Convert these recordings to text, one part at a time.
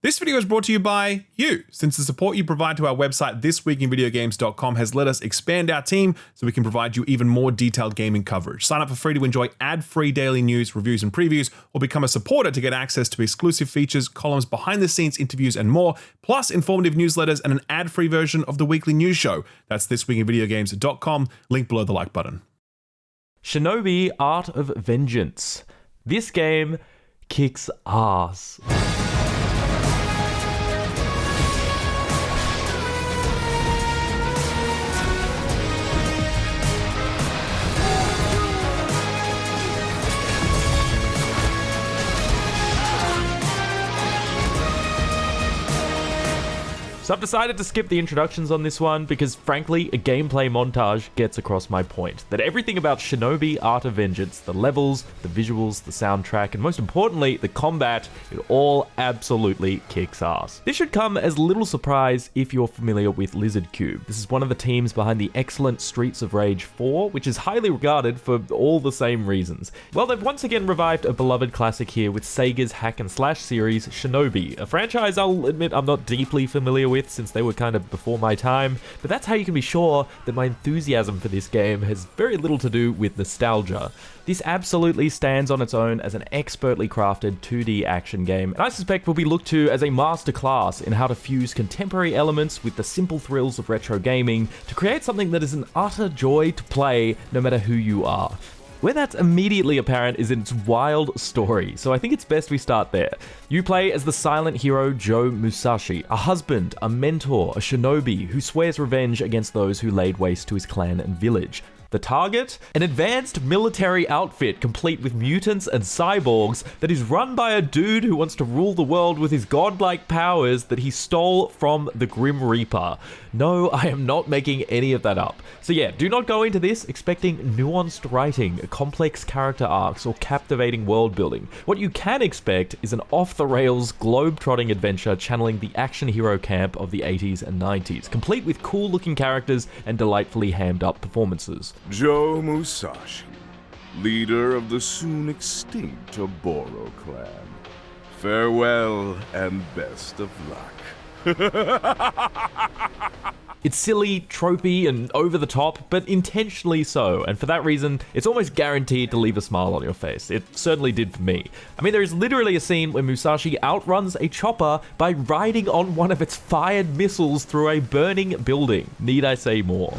This video is brought to you by you, since the support you provide to our website thisweekinvideogames.com has let us expand our team so we can provide you even more detailed gaming coverage. Sign up for free to enjoy ad-free daily news, reviews, and previews, or become a supporter to get access to exclusive features, columns, behind-the-scenes interviews, and more, plus informative newsletters and an ad-free version of the weekly news show. That's thisweekinvideogames.com, link below the like button. Shinobi Art of Vengeance. This game kicks ass. So I've decided to skip the introductions on this one because, frankly, a gameplay montage gets across my point. That everything about Shinobi Art of Vengeance, the levels, the visuals, the soundtrack, and most importantly, the combat, it all absolutely kicks ass. This should come as little surprise if you're familiar with Lizard Cube. This is one of the teams behind the excellent Streets of Rage 4, which is highly regarded for all the same reasons. Well, they've once again revived a beloved classic here with Sega's hack and slash series, Shinobi, a franchise I'll admit I'm not deeply familiar with since they were kind of before my time, but that's how you can be sure that my enthusiasm for this game has very little to do with nostalgia. This absolutely stands on its own as an expertly crafted 2D action game, and I suspect will be looked to as a masterclass in how to fuse contemporary elements with the simple thrills of retro gaming to create something that is an utter joy to play no matter who you are. Where that's immediately apparent is in its wild story, so I think it's best we start there. You play as the silent hero Joe Musashi, a husband, a mentor, a shinobi who swears revenge against those who laid waste to his clan and village. The target? An advanced military outfit complete with mutants and cyborgs that is run by a dude who wants to rule the world with his godlike powers that he stole from the Grim Reaper. No, I am not making any of that up. So yeah, do not go into this expecting nuanced writing, complex character arcs, or captivating world building. What you can expect is an off-the-rails, globe-trotting adventure channeling the action hero camp of the 80s and 90s, complete with cool-looking characters and delightfully hammed-up performances. Joe Musashi, leader of the soon-extinct Oboro clan. Farewell and best of luck. It's silly, tropey, and over the top, but intentionally so, and for that reason, it's almost guaranteed to leave a smile on your face. It certainly did for me. I mean, there is literally a scene where Musashi outruns a chopper by riding on one of its fired missiles through a burning building. Need I say more?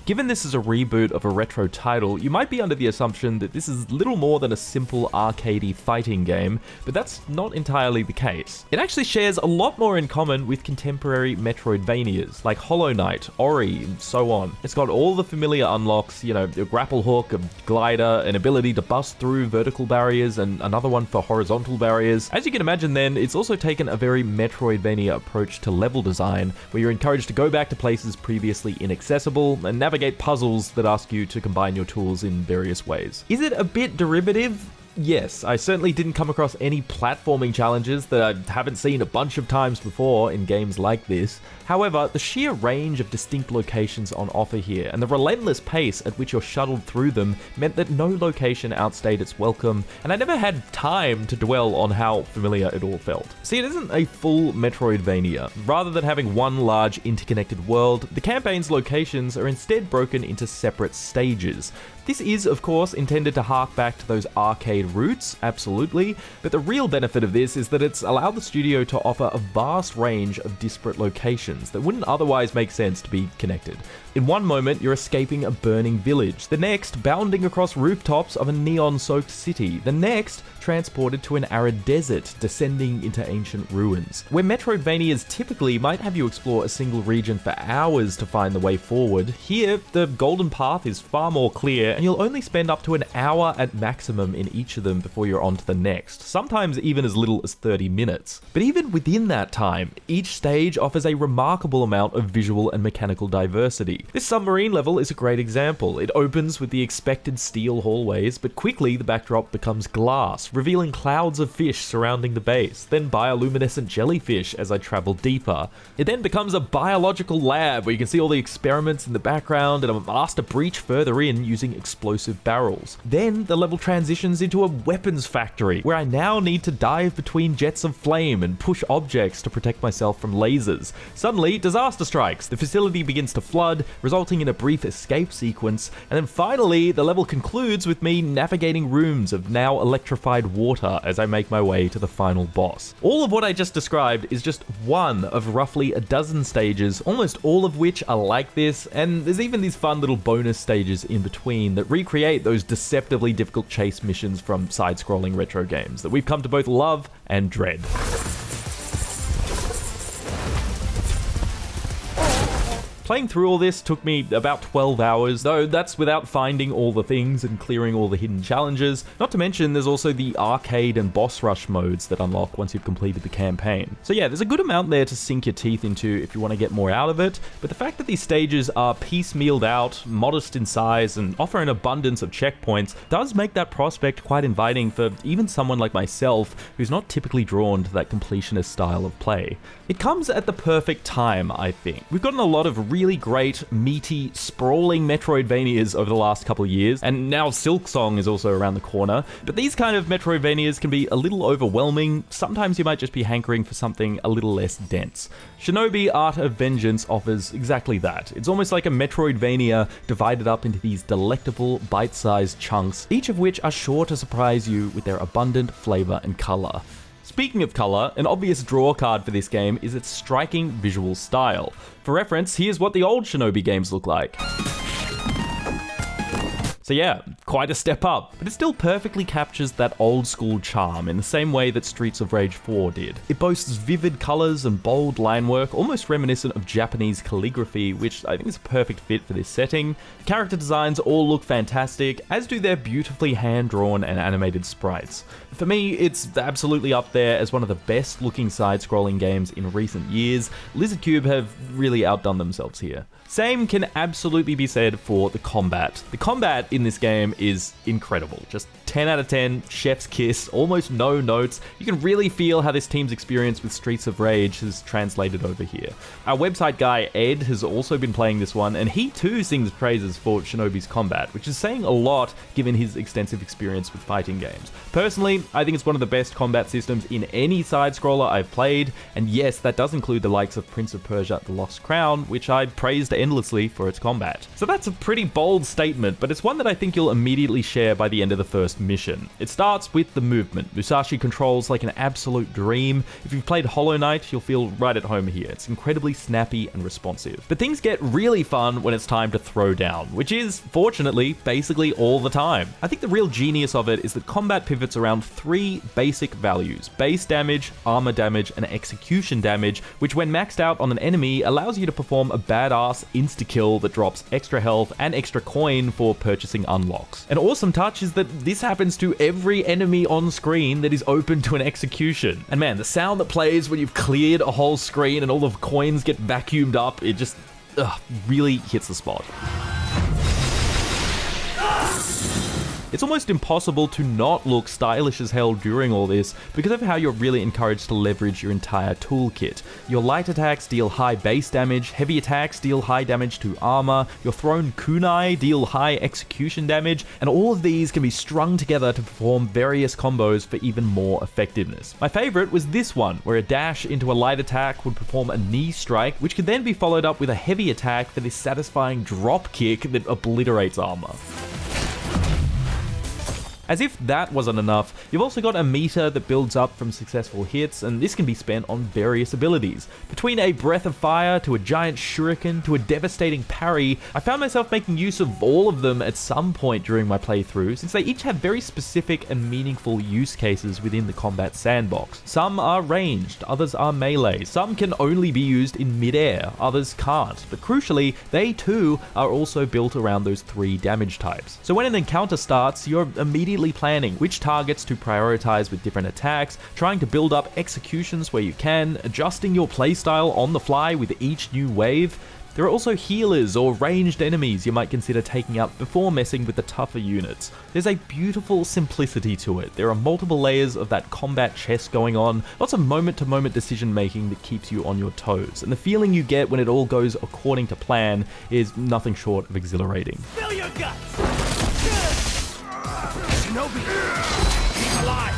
Given this is a reboot of a retro title, you might be under the assumption that this is little more than a simple arcadey fighting game, but that's not entirely the case. It actually shares a lot more in common with contemporary Metroidvanias, like Hollow Knight, Ori, and so on. It's got all the familiar unlocks, you know, a grapple hook, a glider, an ability to bust through vertical barriers, and another one for horizontal barriers. As you can imagine then, it's also taken a very Metroidvania approach to level design, where you're encouraged to go back to places previously inaccessible, and navigate puzzles that ask you to combine your tools in various ways. Is it a bit derivative? Yes, I certainly didn't come across any platforming challenges that I haven't seen a bunch of times before in games like this. However, the sheer range of distinct locations on offer here and the relentless pace at which you're shuttled through them meant that no location outstayed its welcome, and I never had time to dwell on how familiar it all felt. See, it isn't a full Metroidvania. Rather than having one large interconnected world, the campaign's locations are instead broken into separate stages. This is, of course, intended to hark back to those arcade roots, absolutely, but the real benefit of this is that it's allowed the studio to offer a vast range of disparate locations that wouldn't otherwise make sense to be connected. In one moment, you're escaping a burning village. The next, bounding across rooftops of a neon-soaked city. The next, transported to an arid desert, descending into ancient ruins. Where Metroidvanias typically might have you explore a single region for hours to find the way forward, here, the golden path is far more clear, and you'll only spend up to an hour at maximum in each of them before you're on to the next, sometimes even as little as 30 minutes. But even within that time, each stage offers a remarkable amount of visual and mechanical diversity. This submarine level is a great example. It opens with the expected steel hallways, but quickly the backdrop becomes glass, revealing clouds of fish surrounding the base, then bioluminescent jellyfish as I travel deeper. It then becomes a biological lab where you can see all the experiments in the background, and I'm asked to breach further in using explosive barrels. Then the level transitions into a weapons factory, where I now need to dive between jets of flame and push objects to protect myself from lasers. Suddenly, disaster strikes, the facility begins to flood, resulting in a brief escape sequence, and then finally, the level concludes with me navigating rooms of now electrified water as I make my way to the final boss. All of what I just described is just one of roughly a dozen stages, almost all of which are like this, and there's even these fun little bonus stages in between that recreate those deceptively difficult chase missions from side-scrolling retro games that we've come to both love and dread. Playing through all this took me about 12 hours, though that's without finding all the things and clearing all the hidden challenges. Not to mention, there's also the arcade and boss rush modes that unlock once you've completed the campaign. So yeah, there's a good amount there to sink your teeth into if you want to get more out of it, but the fact that these stages are piecemealed out, modest in size, and offer an abundance of checkpoints does make that prospect quite inviting for even someone like myself who's not typically drawn to that completionist style of play. It comes at the perfect time, I think. We've gotten a lot of really great, meaty, sprawling Metroidvanias over the last couple of years, and now Silksong is also around the corner, but these kind of Metroidvanias can be a little overwhelming. Sometimes you might just be hankering for something a little less dense. Shinobi Art of Vengeance offers exactly that. It's almost like a Metroidvania divided up into these delectable, bite-sized chunks, each of which are sure to surprise you with their abundant flavor and color. Speaking of color, an obvious draw card for this game is its striking visual style. For reference, here's what the old Shinobi games look like. So yeah, quite a step up, but it still perfectly captures that old school charm in the same way that Streets of Rage 4 did. It boasts vivid colors and bold line work, almost reminiscent of Japanese calligraphy, which I think is a perfect fit for this setting. Character designs all look fantastic, as do their beautifully hand-drawn and animated sprites. For me, it's absolutely up there as one of the best looking side-scrolling games in recent years. Lizardcube have really outdone themselves here. Same can absolutely be said for the combat. The combat in this game is incredible. Just 10 out of 10, chef's kiss, almost no notes. You can really feel how this team's experience with Streets of Rage has translated over here. Our website guy, Ed, has also been playing this one, and he too sings praises for Shinobi's combat, which is saying a lot given his extensive experience with fighting games. Personally, I think it's one of the best combat systems in any side-scroller I've played, and yes, that does include the likes of Prince of Persia: The Lost Crown, which I praised endlessly for its combat. So that's a pretty bold statement, but it's one that I think you'll immediately share by the end of the first mission. It starts with the movement. Musashi controls like an absolute dream. If you've played Hollow Knight, you'll feel right at home here. It's incredibly snappy and responsive. But things get really fun when it's time to throw down, which is, fortunately, basically all the time. I think the real genius of it is that combat pivots around three basic values: base damage, armor damage, and execution damage, which when maxed out on an enemy allows you to perform a badass insta-kill that drops extra health and extra coin for purchasing unlocks. An awesome touch is that this happens to every enemy on screen that is open to an execution. And man, the sound that plays when you've cleared a whole screen and all the coins get vacuumed up, it just really hits the spot. It's almost impossible to not look stylish as hell during all this because of how you're really encouraged to leverage your entire toolkit. Your light attacks deal high base damage, heavy attacks deal high damage to armor, your thrown kunai deal high execution damage, and all of these can be strung together to perform various combos for even more effectiveness. My favorite was this one, where a dash into a light attack would perform a knee strike, which could then be followed up with a heavy attack for this satisfying drop kick that obliterates armor. As if that wasn't enough, you've also got a meter that builds up from successful hits, and this can be spent on various abilities. Between a breath of fire to a giant shuriken to a devastating parry, I found myself making use of all of them at some point during my playthrough, since they each have very specific and meaningful use cases within the combat sandbox. Some are ranged, others are melee, some can only be used in mid-air, others can't, but crucially, they too are also built around those three damage types. So when an encounter starts, you're immediately planning which targets to prioritize with different attacks, trying to build up executions where you can, adjusting your playstyle on the fly with each new wave. There are also healers or ranged enemies you might consider taking up before messing with the tougher units. There's a beautiful simplicity to it. There are multiple layers of that combat chess going on, lots of moment-to-moment decision-making that keeps you on your toes, and the feeling you get when it all goes according to plan is nothing short of exhilarating. Spill your guts! Shinobi! He's alive!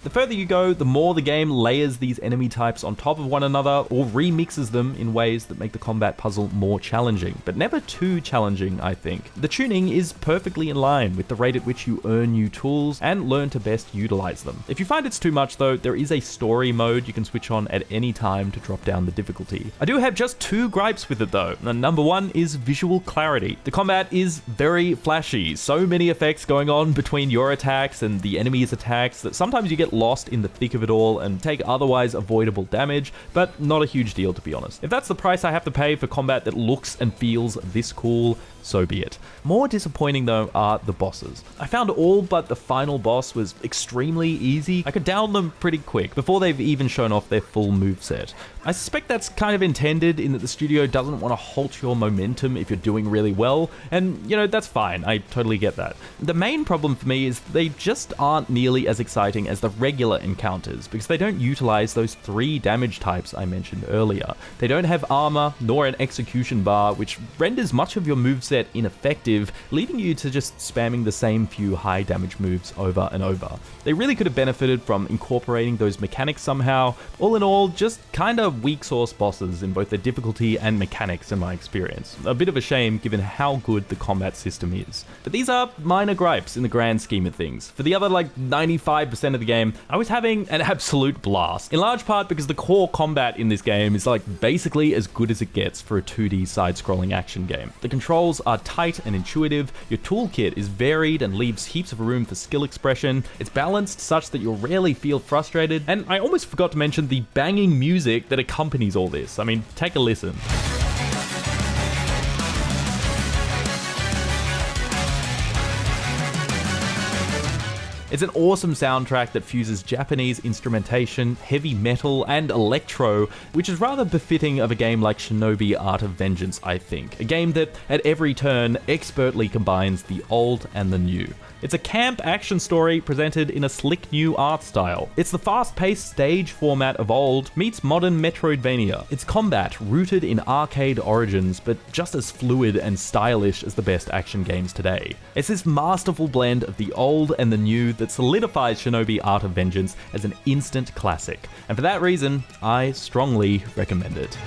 The further you go, the more the game layers these enemy types on top of one another or remixes them in ways that make the combat puzzle more challenging, but never too challenging, I think. The tuning is perfectly in line with the rate at which you earn new tools and learn to best utilize them. If you find it's too much though, there is a story mode you can switch on at any time to drop down the difficulty. I do have just 2 gripes with it though. Number 1 is visual clarity. The combat is very flashy, so many effects going on between your attacks and the enemy's attacks that sometimes you get lost in the thick of it all and take otherwise avoidable damage, but not a huge deal to be honest. If that's the price I have to pay for combat that looks and feels this cool, so be it. More disappointing though are the bosses. I found all but the final boss was extremely easy. I could down them pretty quick before they've even shown off their full moveset. I suspect that's kind of intended in that the studio doesn't want to halt your momentum if you're doing really well, and you know, that's fine, I totally get that. The main problem for me is they just aren't nearly as exciting as the regular encounters because they don't utilize those 3 damage types I mentioned earlier. They don't have armor nor an execution bar, which renders much of your moveset ineffective, leaving you to just spamming the same few high damage moves over and over. They really could have benefited from incorporating those mechanics somehow. All in all, just kinda weak sauce bosses in both their difficulty and mechanics in my experience. A bit of a shame given how good the combat system is. But these are minor gripes in the grand scheme of things. For the other 95% of the game, I was having an absolute blast. In large part because the core combat in this game is basically as good as it gets for a 2D side-scrolling action game. The controls are tight and intuitive, your toolkit is varied and leaves heaps of room for skill expression, it's balanced such that you'll rarely feel frustrated, and I almost forgot to mention the banging music that accompanies all this. I mean, take a listen. It's an awesome soundtrack that fuses Japanese instrumentation, heavy metal, and electro, which is rather befitting of a game like Shinobi Art of Vengeance, I think. A game that, at every turn, expertly combines the old and the new. It's a camp action story presented in a slick new art style. It's the fast-paced stage format of old meets modern Metroidvania. It's combat rooted in arcade origins, but just as fluid and stylish as the best action games today. It's this masterful blend of the old and the new that solidifies Shinobi Art of Vengeance as an instant classic. And for that reason, I strongly recommend it.